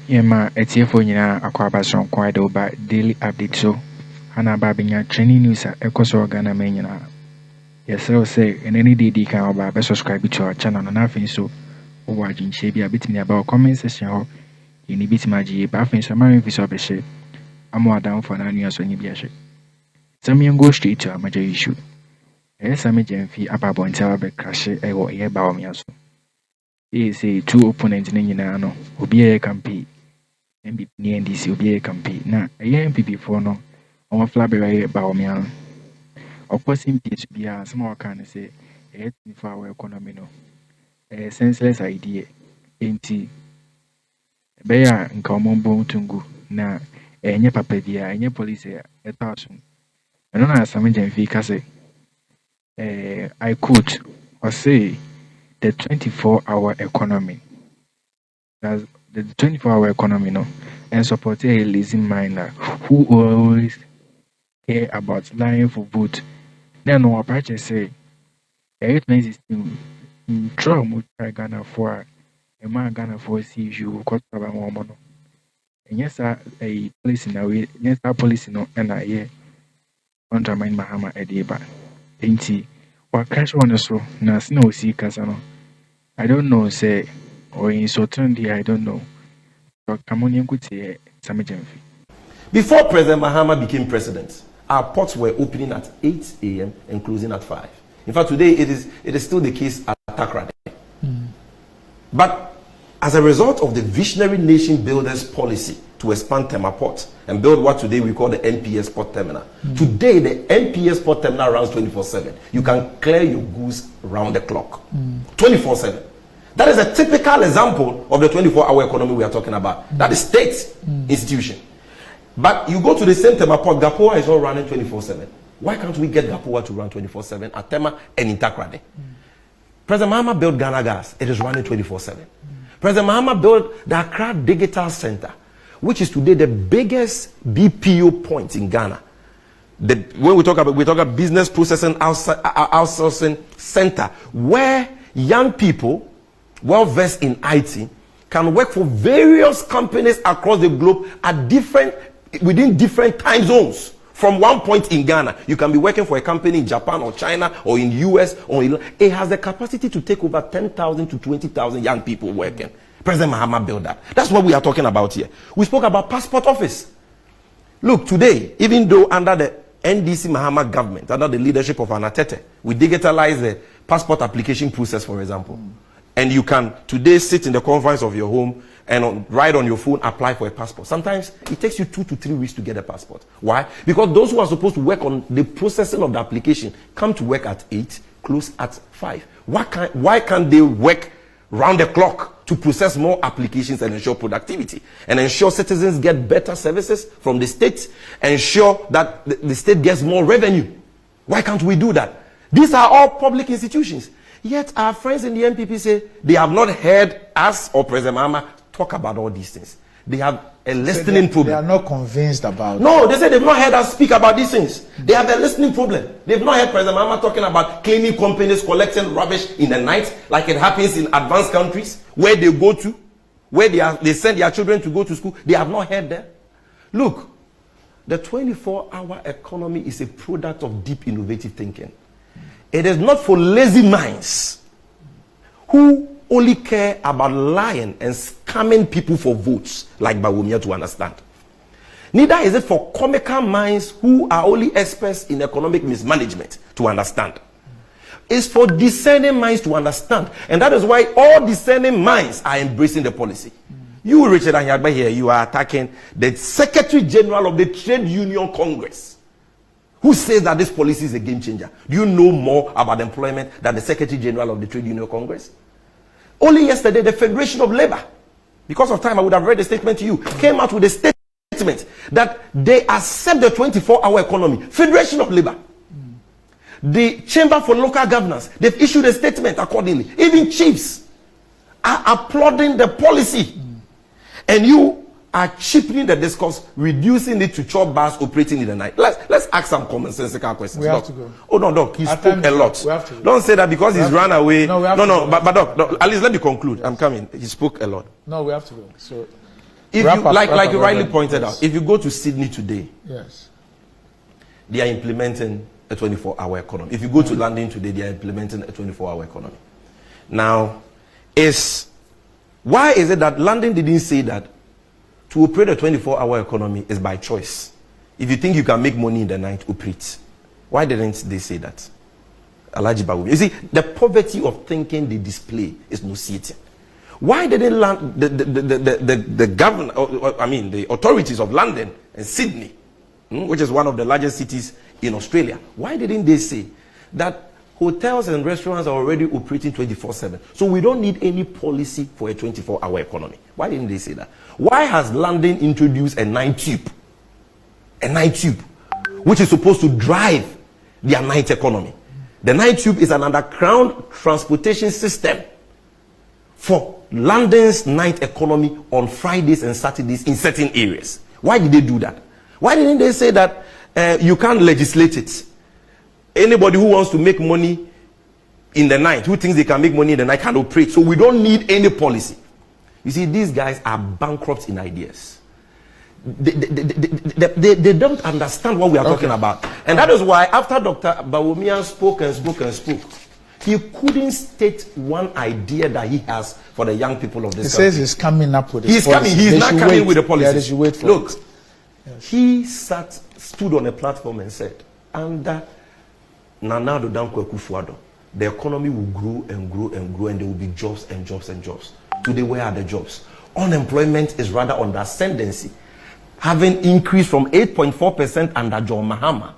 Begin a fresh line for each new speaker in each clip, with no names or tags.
Yema etiefo nyina akwaba sonko ade oba daily update so ana ba benya training news ekoso Ghana men nyina. Yesero say eneni didi kan oba be subscribe to our channel na afin so o wa jinche bia bitimi aba comment section ho yeni bitimi agi ba afin so ma so be she amo adam for na news so nyi bia she. Sammy go straight to a major issue. Sammy Gyamfi ababo ntawa be crash ewo ye Bawumia so. He say two opponents ni nyina no obi ye campaign MPP ni NDC obi campaign na MPP for no on flabberry Bawumia opposing peace bia some can say 24-hour economy no senseless idea enti beya nka omombo tungu na enye papa bia enye police etasun eno na Sammy Gyamfi ka say I quote or say the 24-hour economy. That's the 24-hour economy, no, and support a lazy miner who always care about lying for vote. Then no approach say, it means in trauma Ghana for a man Ghana for issue cost about more money. And yes, a police in a way, yes, our police no, and I hear undermine Mahama Ediba. Ain't he? What cash on the so now snow see Casano. I don't know, say, or in certainty, I don't know. But Camonian could say, Sammy Gyamfi.
Before President Mahama became president, our ports were opening at 8 a.m. and closing at 5. In fact, today it is still the case at Attacꝁēd. But as a result of the visionary nation builders policy to expand Tema Port and build what today we call the NPS Port Terminal, today the NPS Port Terminal runs 24/7. You can clear your goods round the clock, 24/7. That is a typical example of the 24-hour economy we are talking about. That is state institution. But you go to the same Tema Port, Gapoa is all running 24/7. Why can't we get Gapoa to run 24/7 at Tema and in Attacꝁēd? President Mahama built Ghana Gas. It is running 24/7. President Mahama built the Accra Digital Center, which is today the biggest BPO point in Ghana. When we talk about business processing outsourcing center, where young people well versed in IT can work for various companies across the globe at within different time zones. From one point in Ghana, you can be working for a company in Japan or China or in US it has the capacity to take over 10,000 to 20,000 young people working. President Mahama built that. That's what we are talking about here. We spoke about passport office. Look, today, even though under the NDC Mahama government, under the leadership of Aṭtacꝁēd, we digitalize the passport application process, for example. And you can today sit in the confines of your home and right on your phone apply for a passport. Sometimes it takes you 2 to 3 weeks to get a passport. Why? Because those who are supposed to work on the processing of the application come to work at 8, close at 5. Why can't they work round the clock to process more applications and ensure productivity and ensure citizens get better services from the state, ensure that the state gets more revenue? Why can't we do that? These are all public institutions. Yet our friends in the MPP say they have not heard us or President Mahama talk about all these things. They have a listening problem.
They are not convinced about
No, they say they've not heard us speak about these things. They have a listening problem. They've not heard President Mahama talking about cleaning companies collecting rubbish in the night, like it happens in advanced countries, where they go to, where they send their children to go to school. They have not heard them. Look, the 24-hour economy is a product of deep innovative thinking. It is not for lazy minds who only care about lying and scamming people for votes, like Bawumia, to understand. Neither is it for comical minds who are only experts in economic mismanagement to understand. It's for discerning minds to understand. And that is why all discerning minds are embracing the policy. You, Richard Anyagba, here, you are attacking the Secretary General of the Trade Union Congress, who says that this policy is a game changer. Do you know more about employment than the Secretary General of the Trade Union Congress? Only yesterday, the Federation of Labor, because of time I would have read the statement to you, came out with a statement that they accept the 24-hour economy. Federation of Labor. The Chamber for Local Governance, they've issued a statement accordingly. Even chiefs are applauding the policy. And you are cheapening the discourse, reducing it to chop bars operating in the night. Let's ask some commonsensical questions.
We have to go.
Oh no, Doc, he spoke a lot. Don't say that because he's run away. No, but Doc, at least let me conclude. I'm coming. He spoke a lot.
No, we have to go. So
If you like you rightly pointed out, if you go to Sydney today,
yes,
they are implementing a 24-hour economy. If you go to London today, they are implementing a 24-hour economy. Now, why is it that London didn't say that to operate a 24-hour economy is by choice? If you think you can make money in the night, operate. Why didn't they say that? Alhaji Bawumia. You see, the poverty of thinking they display is nauseating. Why didn't the governor, the authorities of London and Sydney, which is one of the largest cities in Australia, why didn't they say that hotels and restaurants are already operating 24/7? So we don't need any policy for a 24-hour economy. Why didn't they say that? Why has London introduced a night tube? A night tube, which is supposed to drive their night economy. The night tube is an underground transportation system for London's night economy on Fridays and Saturdays in certain areas. Why did they do that? Why didn't they say that you can't legislate it? Anybody who wants to make money in the night, who thinks they can make money in the night, can operate. So we don't need any policy. You see, these guys are bankrupt in ideas. They don't understand what we are talking about. And that is why after Dr. Bawumia spoke, he couldn't state one idea that he has for the young people of this country.
He says he's coming up with his
policy. He's not coming with a policy.
Yeah, they should wait for
Look,
it. Yes.
He stood on a platform and said, under Nana Addo Dankwa Akufo-Addo, the economy will grow and grow and grow, and there will be jobs and jobs and jobs. Today, where are the jobs? Unemployment is rather on the ascendancy, having increased from 8.4% under John Mahama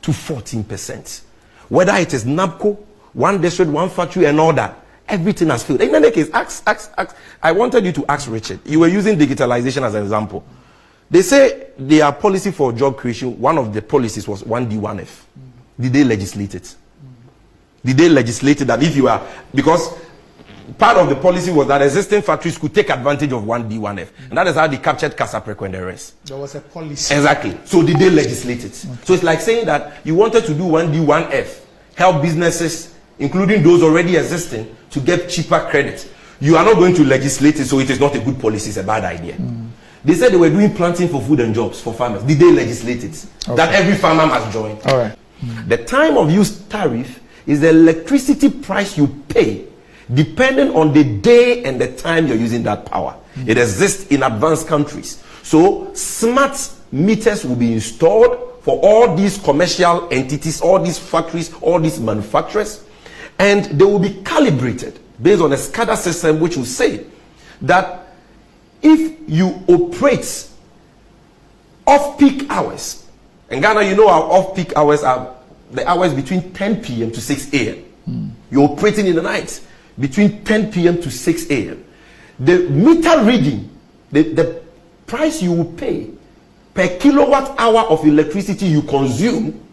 to 14%. Whether it is NABCO, one district, one factory, and all that, everything has failed. In any case, I wanted you to ask Richard. You were using digitalization as an example. They say their policy for job creation, one of the policies was 1D, 1F. Did they legislate it? Did they legislate it that if you are, because part of the policy was that existing factories could take advantage of 1D, 1F. And that is how they captured cꝁfirēs and the rest.
There was a policy.
Exactly. So did they legislate it? Okay. So it's like saying that you wanted to do 1D, 1F, help businesses, including those already existing, to get cheaper credit. You are not going to legislate it, so it is not a good policy, it's a bad idea. They said they were doing planting for food and jobs for farmers. Did they legislate it? Okay. That every farmer must join.
All right.
The time of use tariff is the electricity price you pay depending on the day and the time you're using that power. It exists in advanced countries. So smart meters will be installed for all these commercial entities, all these factories, all these manufacturers, and they will be calibrated based on a SCADA system which will say that if you operate off-peak hours, in Ghana, you know our off-peak hours are the hours between 10 p.m. to 6 a.m. You're operating in the night between 10 p.m. to 6 a.m. The meter reading, the price you will pay per kilowatt hour of electricity you consume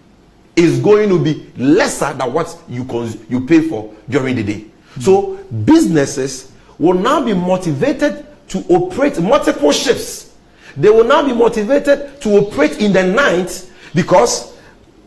is going to be lesser than what you pay for during the day. So businesses will now be motivated to operate multiple shifts. They will now be motivated to operate in the night because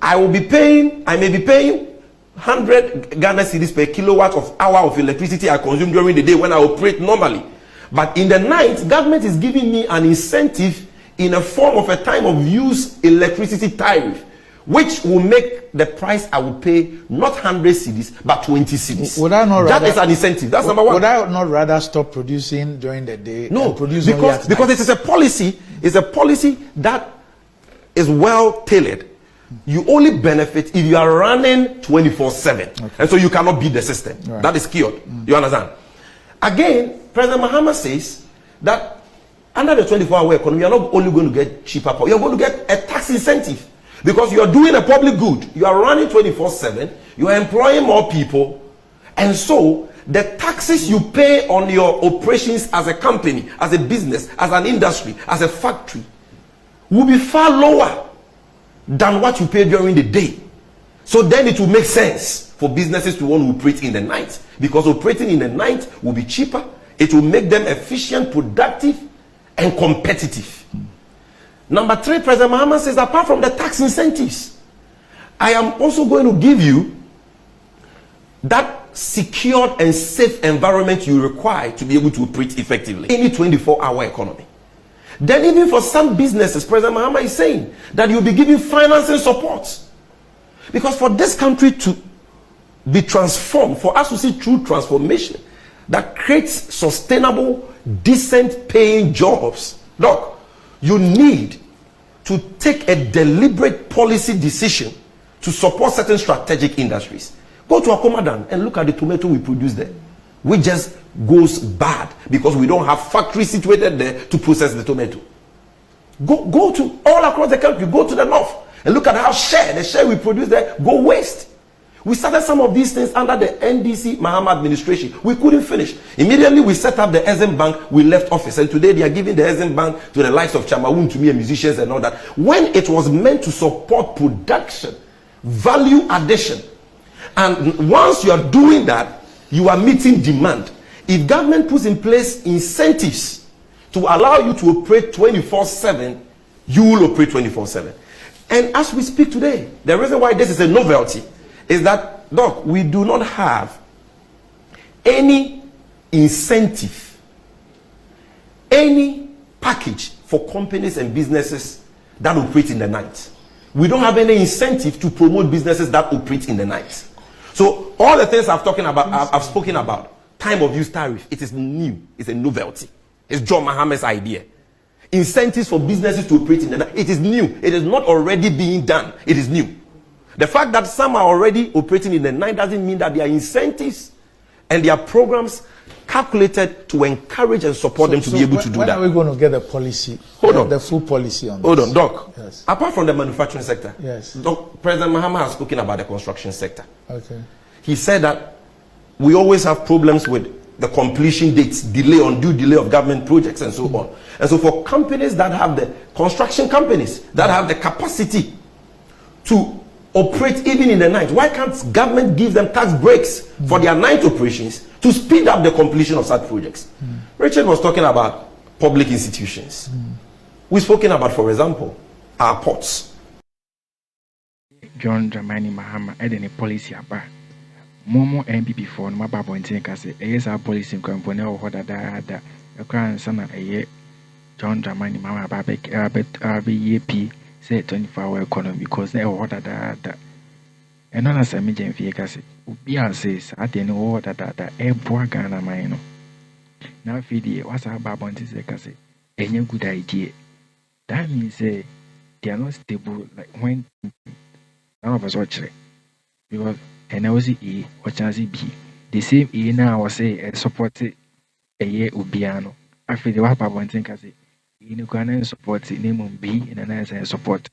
I may be paying 100 Ghana cedis per kilowatt of hour of electricity I consume during the day when I operate normally. But in the night, government is giving me an incentive in a form of a time of use electricity tariff, which will make the price I will pay not 100 cedis but 20 cedis.
Would I not
that is an incentive. That's number one.
Would I not rather stop producing during the day?
No,
and produce
because it is a policy. It's a policy that is well tailored. You only benefit if you are running 24/7, okay. And so you cannot beat the system. Right. That is cured. You understand? Again, President Mahama says that under the 24-hour economy, you are not only going to get cheaper power, you are going to get a tax incentive. Because you are doing a public good, you are running 24/7, you are employing more people, and so the taxes you pay on your operations as a company, as a business, as an industry, as a factory, will be far lower than what you pay during the day. So then it will make sense for businesses to want to operate in the night, because operating in the night will be cheaper, it will make them efficient, productive, and competitive. Number 3, President Mahama says, apart from the tax incentives, I am also going to give you that secured and safe environment you require to be able to operate effectively. Any 24-hour economy. Then even for some businesses, President Mahama is saying that you'll be giving financing support. Because for this country to be transformed, for us to see true transformation that creates sustainable, decent paying jobs, look, you need to take a deliberate policy decision to support certain strategic industries. Go to Akroma and look at the tomato we produce there, which just goes bad because we don't have factories situated there to process the tomato. Go to all across the country, go to the north and look at how the share we produce there go waste. We started some of these things under the NDC Mahama administration. We couldn't finish. Immediately we set up the Exim Bank, we left office, and today they are giving the Exim Bank to the likes of Chamawun, to me, and musicians and all that. When it was meant to support production, value addition, and once you are doing that, you are meeting demand. If government puts in place incentives to allow you to operate 24/7, you will operate 24/7. And as we speak today, the reason why this is a novelty is that, Doc, we do not have any incentive, any package for companies and businesses that operate in the night. We don't have any incentive to promote businesses that operate in the night. So all the things I've spoken about, time of use tariff, it is new, it's a novelty. It's John Mahama's idea. Incentives for businesses to operate in the night, it is new. It is not already being done. It is new. The fact that some are already operating in the night doesn't mean that there are incentives and there are programs calculated to encourage and support them to be able to do that.
When are we going to get a policy? The full policy on this?
Hold on, Doc.
Yes.
Apart from the manufacturing sector,
yes.
Doc, President Mahama has spoken about the construction sector.
Okay.
He said that we always have problems with the completion dates, delay of government projects and so on. And so for companies that have the construction companies that have the capacity to operate even in the night, why can't government give them tax breaks for their night operations to speed up the completion of such projects? Richard was talking about public institutions. We've spoken about, for example, our ports.
John Dramani Mahama had any policy about Momo MPP for no Babo and Tinkase, a policy in Company or what a crown son a year. John Dramani Mahama Babek say 24-hour economy because they order that. And none of Sammy Gyamfi Kesi. Ubia says, I didn't order that a poor Ghana mine. Now, Fidi, what's our Babon Kesi? Any good idea. That means they are not stable like when none of us watch it. Because and I was E or chance B. The same E now was say supported a year Ubiano. I feel the Wapa Bontin Kesi. In Uganda support the name of B in an answer support.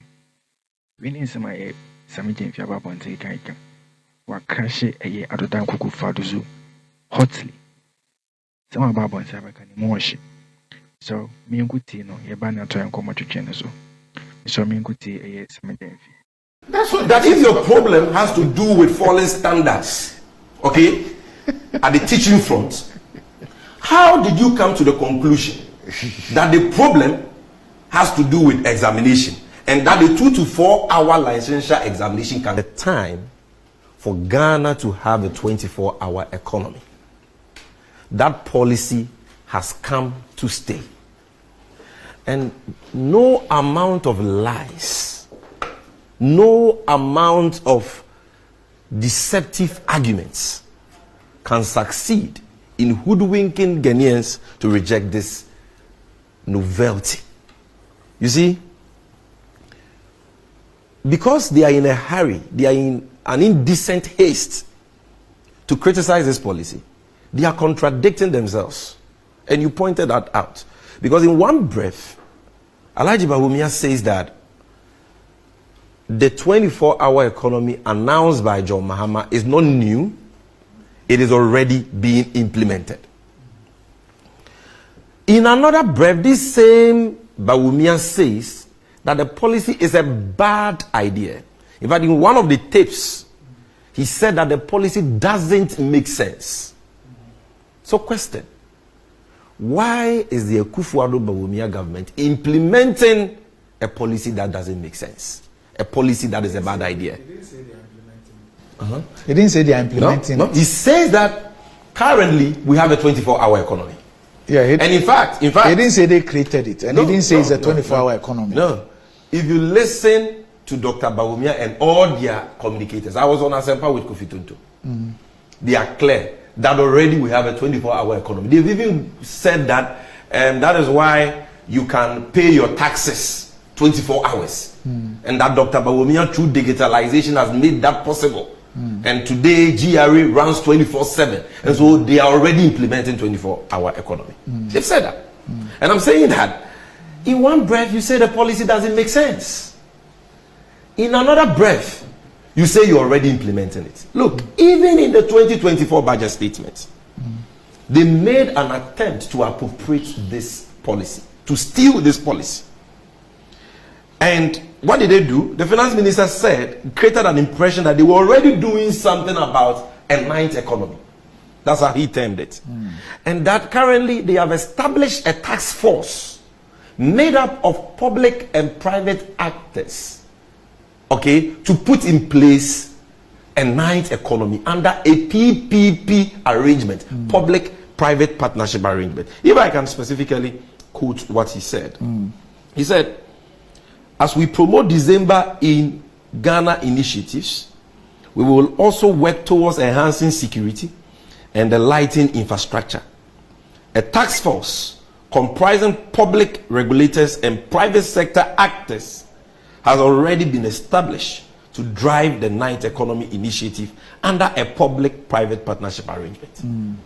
We need some Sammy Gyamfi about Kaika. What crash a year at the time Kuku Faduzu hotly. Some about Bonsaba can emotion. So, me and Gutino, a banner to Ankoma to Geneso. So, me and Guti a year Sammy Gyamfi.
That's what, that if your problem has to do with falling standards, okay, at the teaching front, how did you come to the conclusion that the problem has to do with examination and that the 2 to 4 hour licensure examination can be the time for Ghana to have a 24-hour economy? That policy has come to stay. And no amount of lies, no amount of deceptive arguments can succeed in hoodwinking Ghanaians to reject this novelty. You see, because they are in a hurry, they are in an indecent haste to criticize this policy, they are contradicting themselves. And you pointed that out. Because in one breath, Alhaji Bawumia says that the 24-hour economy announced by John Mahama is not new, it is already being implemented. In another breath, this same Bawumia says that the policy is a bad idea. In fact, in one of the tapes, he said that the policy doesn't make sense. So question, why is the Akufo-Addo-Bawumia government implementing a policy that doesn't make sense? A policy that is a bad idea?
He didn't say they are implementing. He didn't say they are implementing.
No. He says that currently we have a 24-hour economy.
Yeah,
and in fact,
he didn't say they created it, and he didn't say it's a 24-hour economy.
No, if you listen to Dr. Bawumia and all their communicators, I was on Asempa with Kofi Tonto. They are clear that already we have a 24-hour economy. They've even said that that is why you can pay your taxes 24 hours. And that Dr. Bawumia, through digitalization, has made that possible. And today, GRA runs 24/7. And so they are already implementing 24-hour economy. They've said that. And I'm saying that in one breath, you say the policy doesn't make sense. In another breath, you say you're already implementing it. Look, even in the 2024 budget statement, they made an attempt to appropriate this policy, to steal this policy. And what did they do? The finance minister said, created an impression that they were already doing something about a ninth economy. That's how he termed it. And that currently they have established a task force made up of public and private actors, okay, to put in place a ninth economy under a PPP arrangement, public-private partnership arrangement. If I can specifically quote what he said. He said, as we promote December in Ghana initiatives, we will also work towards enhancing security and the lighting infrastructure. A task force comprising public regulators and private sector actors has already been established to drive the ninth economy initiative under a public-private partnership arrangement.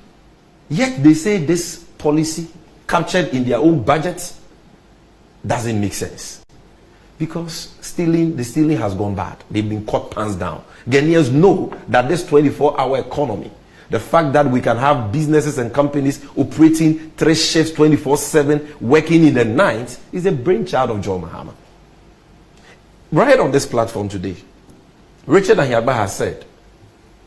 Yet they say this policy captured in their own budget doesn't make sense. Because the stealing has gone bad. They've been caught pants down. Ghanaians know that this 24-hour economy, the fact that we can have businesses and companies operating 3 shifts 24/7, working in the night, is a brainchild of John Mahama. Right on this platform today, Richard Ahiagba has said,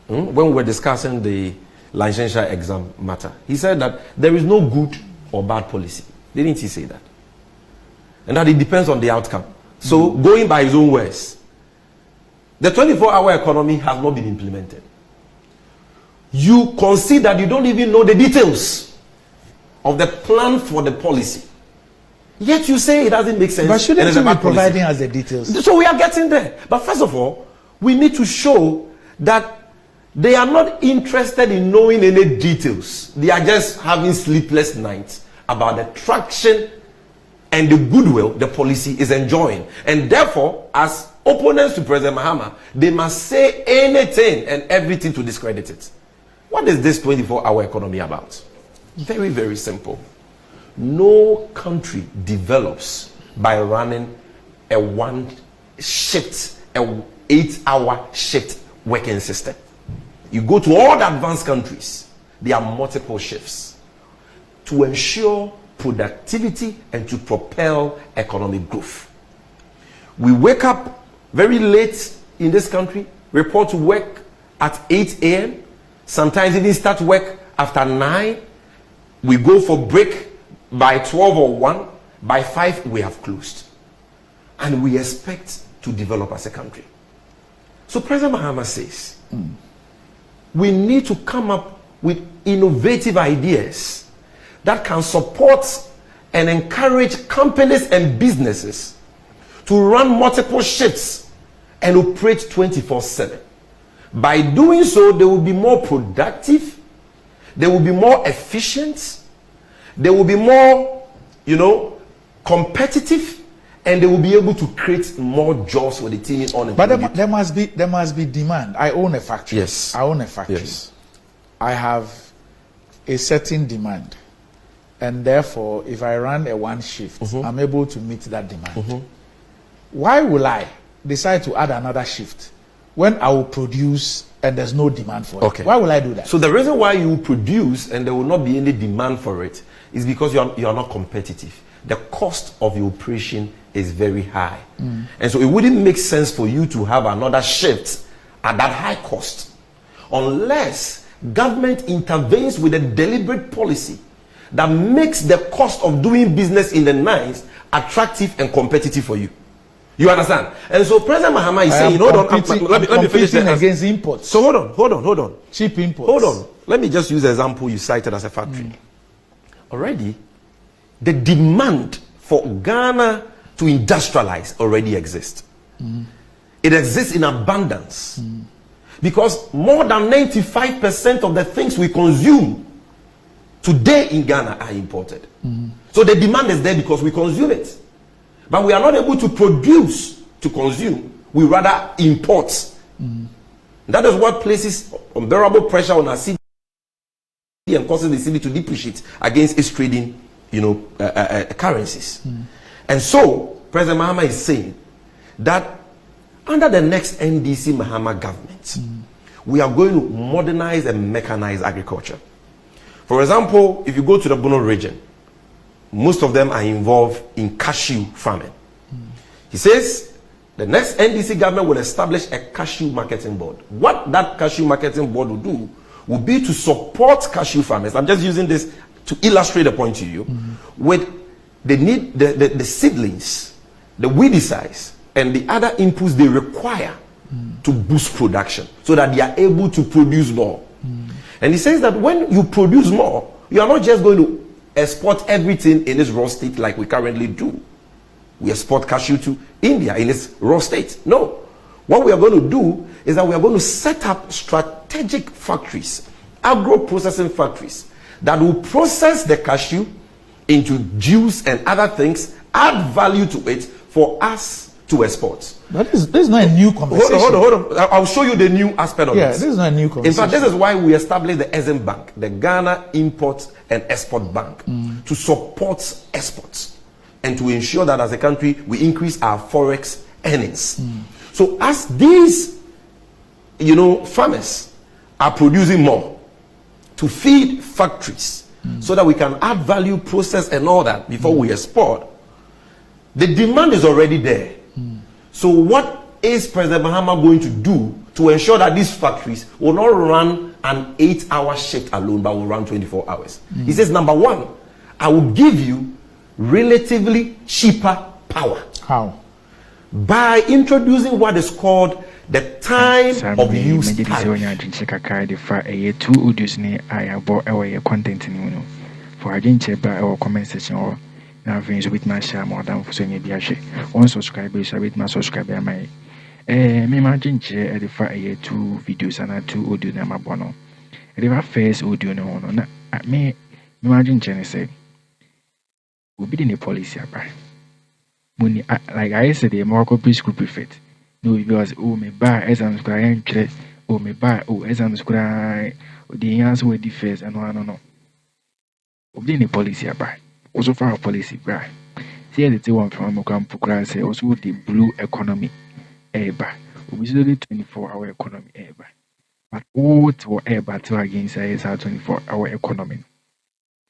when we were discussing the licensure exam matter, he said that there is no good or bad policy. Didn't he say that? And that it depends on the outcome. So, going by his own words, the 24-hour economy has not been implemented. You concede that you don't even know the details of the plan for the policy. Yet you say it doesn't make sense.
But shouldn't you be providing us the details?
So we are getting there. But first of all, we need to show that they are not interested in knowing any details. They are just having sleepless nights about the traction and the goodwill the policy is enjoying. And therefore, as opponents to President Mahama, they must say anything and everything to discredit it. What is this 24-hour economy about? Very, very simple. No country develops by running a 8-hour shift working system. You go to all the advanced countries, there are multiple shifts to ensure productivity and to propel economic growth. We wake up very late in this country, report to work at 8 a.m., sometimes even start work after 9. We go for break by 12 or 1. By 5, we have closed. And we expect to develop as a country. So President Mahama says, we need to come up with innovative ideas that can support and encourage companies and businesses to run multiple shifts and operate 24/7. By doing so, they will be more productive, they will be more efficient, they will be more, competitive, and they will be able to create more jobs for the team on.
But there must be demand. I own a factory.
Yes.
I own a factory.
Yes. I
have a certain demand. And therefore, if I run a 1 shift, I'm able to meet that demand. Why will I decide to add another shift when I will produce and there's no demand for it? Why will I do that?
So the reason why you produce and there will not be any demand for it is because you are not competitive. The cost of your operation is very high. And so it wouldn't make sense for you to have another shift at that high cost unless government intervenes with a deliberate policy that makes the cost of doing business in the night attractive and competitive for you. You understand? And so President Mahama is saying, hold on, let me finish that.
Against imports.
So hold on.
Cheap imports.
Hold on. Let me just use the example you cited as a factory. already, the demand for Ghana to industrialize already exists. It exists in abundance. Because more than 95% of the things we consume today in Ghana are imported. So the demand is there because we consume it. But we are not able to produce to consume. We rather import. That is what places unbearable pressure on our city and causes the city to depreciate against its trading, currencies. And so President Mahama is saying that under the next NDC Mahama government, we are going to modernize and mechanize agriculture. For example, if you go to the Bono region, most of them are involved in cashew farming. He says the next NDC government will establish a cashew marketing board. What that cashew marketing board will do will be to support cashew farmers. I'm just using this to illustrate the point to you. With the seedlings, the weedicides, and the other inputs they require to boost production so that they are able to produce more. And he says that when you produce more, you are not just going to export everything in its raw state like we currently do. We export cashew to India in its raw state. No. What we are going to do is that we are going to set up strategic factories, agro-processing factories, that will process the cashew into juice and other things, add value to it for us to export.
But this is not a new conversation.
Hold on. I'll show you the new aspect of this.
This is not a new conversation.
In fact, this is why we established the EXIM Bank, the Ghana Import and Export Bank, to support exports and to ensure that as a country we increase our forex earnings. So as these, farmers are producing more to feed factories so that we can add value, process and all that before we export, the demand is already there. So what is President Mahama going to do to ensure that these factories will not run an 8-hour shift alone, but will run 24 hours? He says, number one, I will give you relatively cheaper power.
How?
By introducing what is called the time of use tariff.
Now, friends, with my share more than for saying one subscriber is with my subscriber. My me imagine the 2 videos and 2 audio na mabono. The first audio no na me imagine Jenny say we be in the policy about money like I said the more copy school prefect. No, because me buy exams cry me buy exams cry the answer with the first and no. We be in the policy about. Also for our policy, right? See the one from Mokam say also the blue economy ever. We usually 24-hour economy ever. But what whatever battle against is our 24-hour economy.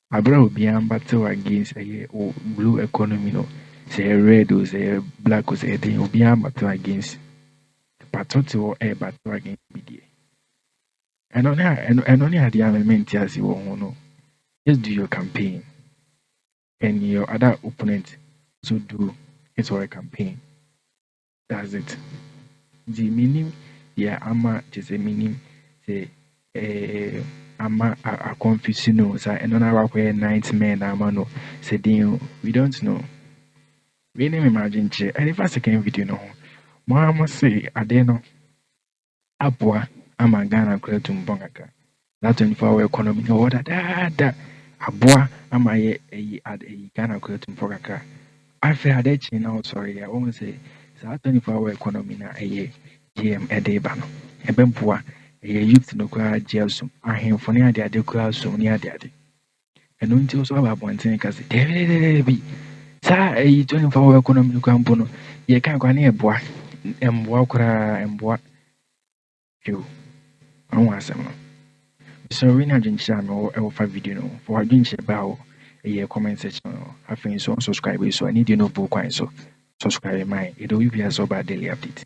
Abra will be battle against a blue economy, no. Say red or say black or say anything will be battle against battle or a battle against BDA. And only had the element as you want. Just do your campaign. And your other opponent to do it for a campaign. That's it. The meaning, ama just a meaning, say, ama a confusing no, say, and on our way nightmare, no, say, we don't know. We never imagine, and if I second video, no, Mahama say, Adeno, Apua, ama Ghana creatum bongaka. That 24-hour economy, no, that. Aboa ama ye Ghana creatum for Kakra. I feel that now, sorry, I won't say it's a 24-hour economy na GM Edebano. Ebempua, a youth no cry jailsum. I am for near the other crowd so near the other. And until so about one thing, because David be. Sir, a 24-hour economy campono. Ye can't go near boy and walk and what you. I want some. So we now just channel or 5 video for our jinx about a comment section. I think so subscribe so I need you know book so subscribe my it will be a so bad daily update.